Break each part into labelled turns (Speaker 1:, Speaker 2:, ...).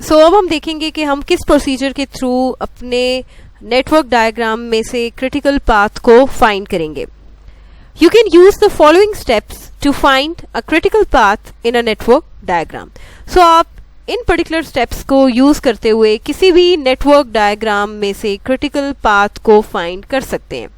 Speaker 1: सो अब हम देखेंगे कि हम किस प्रोसीजर के थ्रू अपने नेटवर्क डायग्राम में से क्रिटिकल पाथ को फाइंड करेंगे. You can use the following steps to find a critical path in a network diagram. So आप इन पर्टिकुलर स्टेप्स को यूज करते हुए किसी भी नेटवर्क डायग्राम में से क्रिटिकल पाथ को फाइंड कर सकते हैं.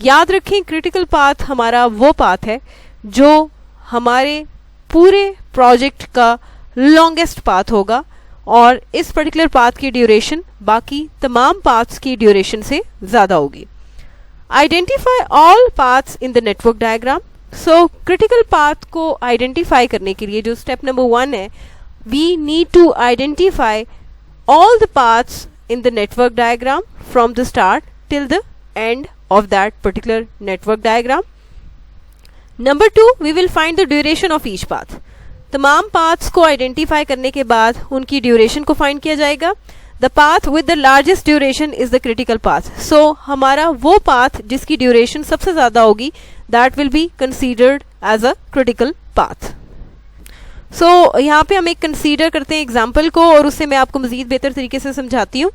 Speaker 1: याद रखें, क्रिटिकल पाथ हमारा वो पाथ है जो हमारे पूरे प्रोजेक्ट का लॉन्गेस्ट पाथ होगा और इस पर्टिकुलर पाथ की ड्यूरेशन बाकी तमाम पाथ्स की ड्यूरेशन से ज़्यादा होगी. Identify all paths in the network diagram. So critical path को identify करने के लिए जो step number 1 है, we need to identify all the paths in the network diagram from the start till the end of that particular network diagram. Number 2, we will find the duration of each path. तमाम paths को identify करने के बाद उनकी duration को find किया जाएगा. The path with the largest duration is the critical path. So हमारा वो path जिसकी duration सबसे ज़्यादा होगी, that will be considered as a critical path. So यहाँ पे हम एक consider करते हैं example को और उससे मैं आपको मज़ीद बेहतर तरीके से समझाती हूँ.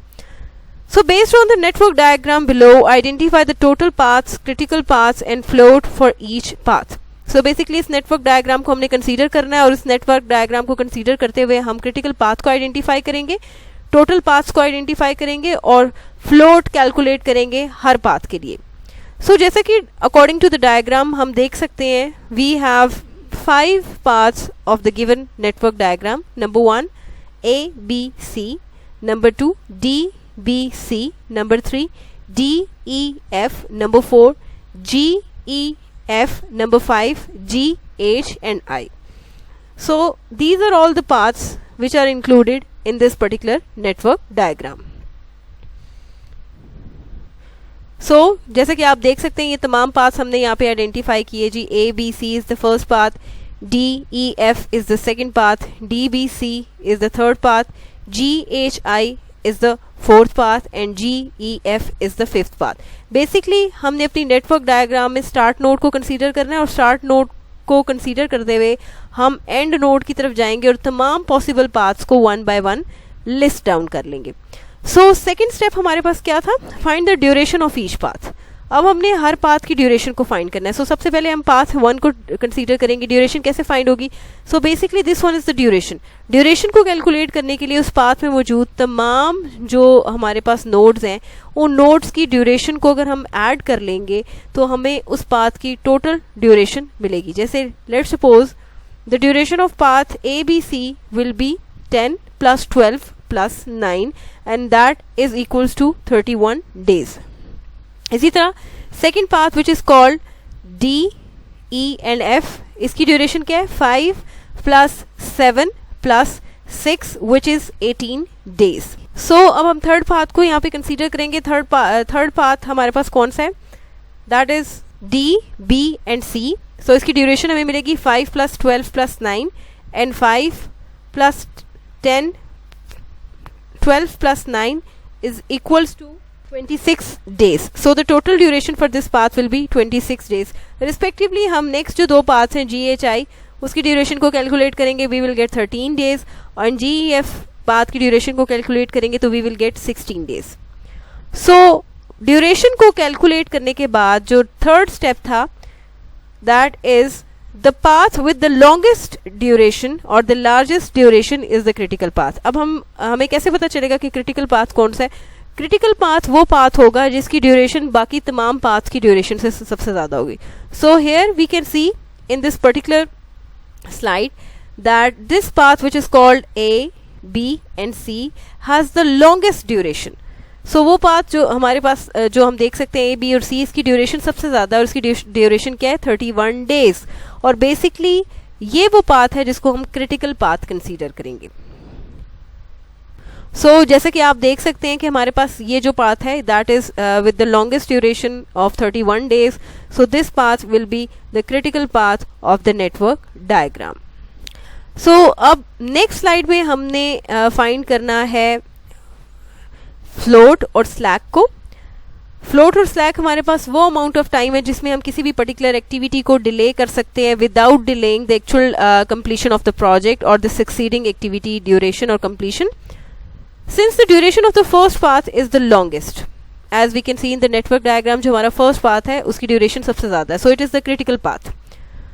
Speaker 1: So based on the network diagram below, identify the total paths, critical paths and float for each path. So basically इस network diagram को हमने consider करना है और इस network diagram को consider करते हुए हम critical path को identify करेंगे, टोटल पाथ्स को आइडेंटिफाई करेंगे और फ्लोट कैलकुलेट करेंगे हर पाथ के लिए. सो जैसा कि अकॉर्डिंग टू द डायग्राम हम देख सकते हैं, we have 5 paths of the given network diagram. Number 1 A B C, number 2 D B C, number 3 D E F, number 4 G E F, number 5 G H and I. So these are all the paths which are included in this particular network diagram. So जैसे कि आप देख सकते हैं ये तमाम paths हमने यहाँ पे आइडेंटिफाई किए जी. A B C is the first path, D E F is the second path, D B C is the third path, G H I is the fourth path and G E F is the fifth path. Basically हमने अपनी network diagram में start node को consider करना है और start node को consider करते हुए हम एंड नोड की तरफ जाएंगे और तमाम पॉसिबल पाथ्स को one by one list down कर लेंगे. सो सेकंड स्टेप हमारे पास क्या था? Find the duration of each path. अब हमने हर पाथ की ड्यूरेशन को फाइंड करना है. सो सबसे पहले हम पाथ 1 को कंसीडर करेंगे. ड्यूरेशन कैसे फाइंड होगी? So basically this one is the duration. Duration को कैलकुलेट करने के लिए उस पाथ में मौजूद तमाम जो हमारे पास नोड्स हैं उन नोड्स की ड्यूरेशन को अगर हम ऐड कर लेंगे तो हमें उस पाथ की टोटल ड्यूरेशन मिलेगी. जैसे let's suppose the duration of path A B C will be 10 + 12 + 9 and that is equals to 31 days. इसी तरह second path which is called D E and F, इसकी ड्यूरेशन क्या है? 5 + 7 + 6 विच इज 18 days. सो अब हम third path को यहाँ पे कंसीडर करेंगे. थर्ड पाथ हमारे पास कौन सा है? That is D B and C. सो इसकी ड्यूरेशन हमें मिलेगी 5 + 12 + 9 and 5 + 10 12 + 9 is equals to 26 days. So the total duration for this path will be 26 days. Respectively हम next जो दो paths हैं GHI उसकी duration को calculate करेंगे, we will get 13 days और GEF path की duration को calculate करेंगे तो we will get 16 days. So duration को calculate करने के बाद जो third step था that is the path with the longest duration or the largest duration is the critical path. अब हमें कैसे पता चलेगा कि critical path कौन सा है? क्रिटिकल पाथ वो पाथ होगा जिसकी ड्यूरेशन बाकी तमाम पाथ्स की ड्यूरेशन से सबसे ज़्यादा होगी. So here we can see in this particular slide that this path which is called A, B and C has the longest duration. So वो पाथ जो हमारे पास जो हम देख सकते हैं A, B और C, इसकी ड्यूरेशन सबसे ज़्यादा है और इसकी ड्यूरेशन क्या है? 31 days. और बेसिकली ये वो पाथ है जिसको हम क्रिटिकल पाथ कंसीडर करेंगे. सो जैसे कि आप देख सकते हैं कि हमारे पास ये जो पाथ है that is with the longest duration of 31 days. So this path will be the critical path of the network diagram. So अब नेक्स्ट स्लाइड में हमने फाइंड करना है फ्लोट और स्लैक को. फ्लोट और स्लैक हमारे पास वो अमाउंट ऑफ टाइम है जिसमें हम किसी भी पर्टिकुलर एक्टिविटी को डिले कर सकते हैं without delaying the actual completion of the project और द सक्सीडिंग एक्टिविटी ड्यूरेशन और completion. Since the duration of the first path is the longest, as we can see in the network diagram, जो हमारा first path है उसकी duration सबसे ज्यादा है, so it is the critical path.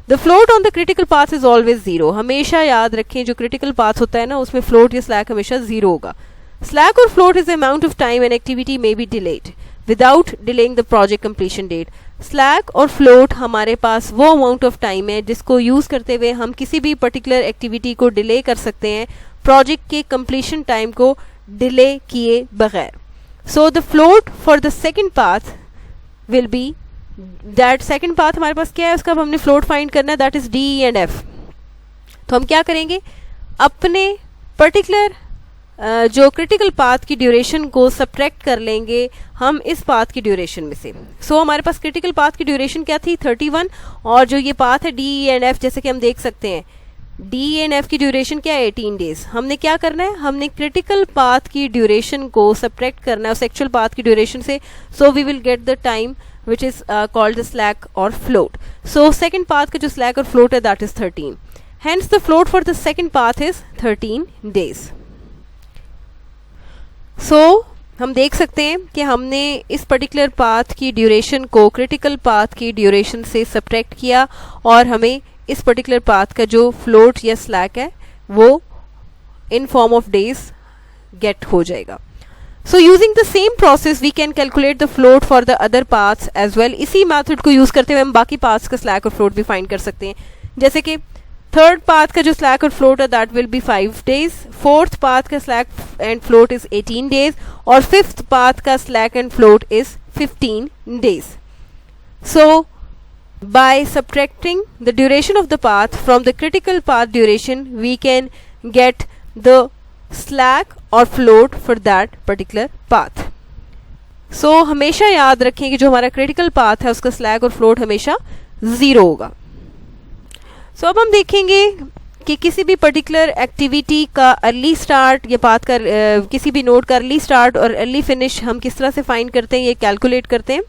Speaker 1: The float on the critical path is always zero. हमेशा याद रखें जो क्रिटिकल पाथ होता है ना उसमें फ्लोट या स्लैक हमेशा जीरो होगा. स्लैक और float is the amount of time an activity may be delayed without delaying the project completion date. Slack और फ्लोट हमारे पास वो अमाउंट ऑफ टाइम है जिसको यूज करते हुए हम किसी भी पर्टिकुलर एक्टिविटी को डिले कर सकते हैं प्रोजेक्ट के कंप्लीशन टाइम को डिले किए बगैर. So the float for the second path will B that. Second path हमारे पास क्या है, उसका अब हमने फ्लोट फाइंड करना है, that is D E and F. तो हम क्या करेंगे, अपने पर्टिकुलर जो क्रिटिकल पाथ की ड्यूरेशन को सब्ट्रैक्ट कर लेंगे हम इस पाथ की ड्यूरेशन में से. सो हमारे पास क्रिटिकल पाथ की ड्यूरेशन क्या थी 31, और जो ये पाथ है डी ई एंड एफ, जैसे कि हम देख सकते हैं डी एंड एफ की ड्यूरेशन क्या है 18 डेज. हमने क्या करना है, हमने क्रिटिकल पाथ की ड्यूरेशन को सब्ट्रैक्ट करना है उस एक्चुअल पाथ की ड्यूरेशन से. So we will get the time which is called the slack और फ्लोट. सो सेकेंड पाथ का जो स्लैक और फ्लोट है that is 13. Hence the float for the second path is 13 days. So हम देख सकते हैं कि हमने इस पर्टिकुलर पाथ की ड्यूरेशन को क्रिटिकल पाथ की ड्यूरेशन से सब्ट्रैक्ट किया और हमें इस पर्टिकुलर पाथ का जो फ्लोट या स्लैक है वो in form of days get हो जाएगा. So using the same process we can calculate the float for the other paths as well. इसी मेथड को यूज करते हुए हम बाकी पाथ्स का स्लैक और फ्लोट भी फाइंड कर सकते हैं. जैसे कि थर्ड पाथ का जो स्लैक और फ्लोट है that will be 5 days. Fourth path का slack and float is 18 days और फिफ्थ पाथ का slack and float is 15 days. So by subtracting the duration of the path from the critical path duration we can get the slack or float for that particular path. So हमेशा याद रखें कि जो हमारा critical path है उसका slack और float हमेशा 0 होगा. So अब हम देखेंगे कि किसी भी पर्टिकुलर एक्टिविटी का अर्ली स्टार्ट या पाथ का किसी भी नोड का अर्ली स्टार्ट और अर्ली फिनिश हम किस तरह से फाइंड करते हैं, ये कैलकुलेट करते हैं.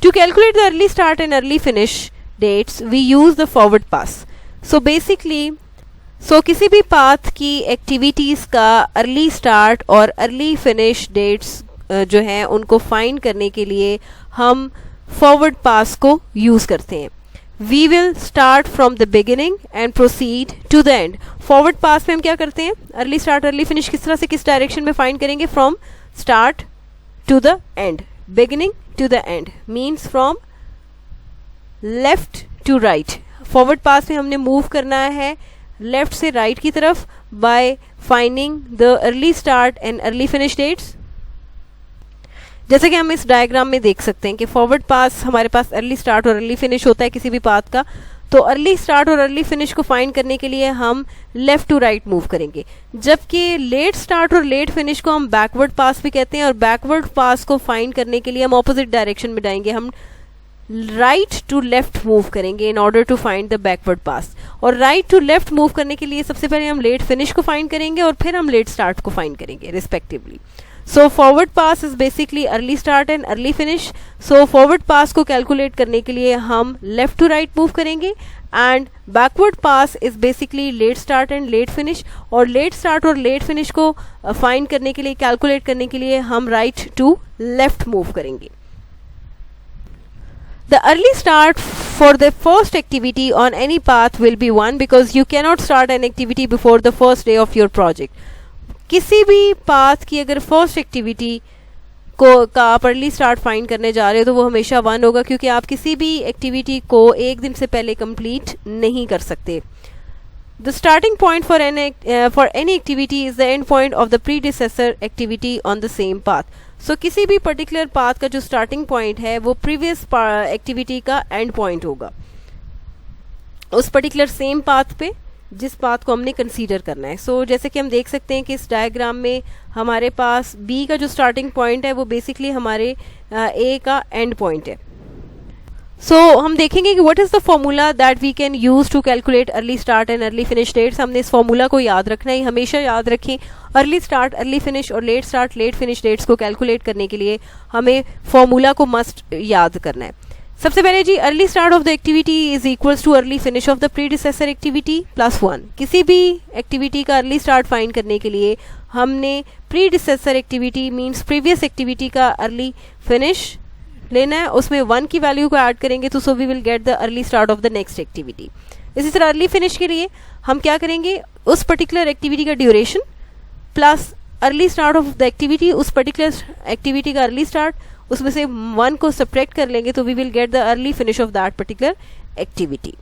Speaker 1: To calculate the early start and early finish dates, we use the forward pass. So basically, किसी भी path की activities का early start और early finish dates जो हैं उनको find करने के लिए हम forward pass को use करते हैं. We will start from the beginning and proceed to the end. Forward pass में हम क्या करते हैं, early start, early finish किस तरह से किस direction में find करेंगे, from start to the end. Beginning to the end means from left to right. Forward pass में हमने move करना है left से right की तरफ by finding the early start and early finish dates. जैसे कि हम इस डायग्राम में देख सकते हैं कि फॉरवर्ड पास हमारे पास अर्ली स्टार्ट और अर्ली फिनिश होता है किसी भी पाथ का. तो अर्ली स्टार्ट और अर्ली फिनिश को फाइंड करने के लिए हम लेफ्ट टू राइट मूव करेंगे, जबकि लेट स्टार्ट और लेट फिनिश को हम बैकवर्ड पास भी कहते हैं. और बैकवर्ड पास को फाइंड करने के लिए हम ऑपोजिट डायरेक्शन में जाएंगे, हम राइट टू लेफ्ट मूव करेंगे in order to find the backward pass. और राइट टू लेफ्ट मूव करने के लिए सबसे पहले हम लेट फिनिश को फाइंड करेंगे और फिर हम लेट स्टार्ट को फाइंड करेंगे respectively. So forward pass is basically early start and early finish. So forward pass को calculate करने के लिए हम left to right move करेंगे and backward pass is basically late start and late finish. और late start और late finish को find करने के लिए calculate करने के लिए हम right to left move करेंगे. The early start for the first activity on any path will be 1 because you cannot start an activity before the first day of your project. किसी भी पाथ की अगर first activity का आप early start find करने जा रहे हो तो वो हमेशा 1 होगा, क्योंकि आप किसी भी एक्टिविटी को एक दिन से पहले कंप्लीट नहीं कर सकते. The starting point for any activity is the end point of the predecessor activity on the same path. So किसी भी पर्टिकुलर पाथ का जो स्टार्टिंग पॉइंट है वो प्रीवियस एक्टिविटी का एंड पॉइंट होगा उस पर्टिकुलर सेम पाथ पे जिस पाथ को हमने कंसीडर करना है. सो जैसे कि हम देख सकते हैं कि इस डायग्राम में हमारे पास बी का जो स्टार्टिंग पॉइंट है वो बेसिकली हमारे ए का एंड पॉइंट है. सो हम देखेंगे कि what is the formula that we can use to calculate early start and early finish dates. हमने इस फॉर्मूला को याद रखना है, हमेशा याद रखें। अर्ली स्टार्ट, अर्ली फिनिश और late start, late finish dates को कैलकुलेट करने के लिए हमें फॉर्मूला को मस्ट याद करना है। सबसे पहले जी, early start of the activity is equals to early finish of the predecessor activity plus 1। किसी भी एक्टिविटी का अर्ली स्टार्ट फाइंड करने के लिए हमने predecessor activity means previous activity का अर्ली फिनिश लेना है, उसमें 1 की वैल्यू को ऐड करेंगे तो so we will get the early start of the next activity. इसी तरह अर्ली फिनिश के लिए हम क्या करेंगे, उस पर्टिकुलर एक्टिविटी का duration plus early start of the activity, उस पर्टिकुलर एक्टिविटी का अर्ली स्टार्ट, उसमें से 1 को सब्ट्रैक्ट कर लेंगे तो we will get the early finish of that particular activity.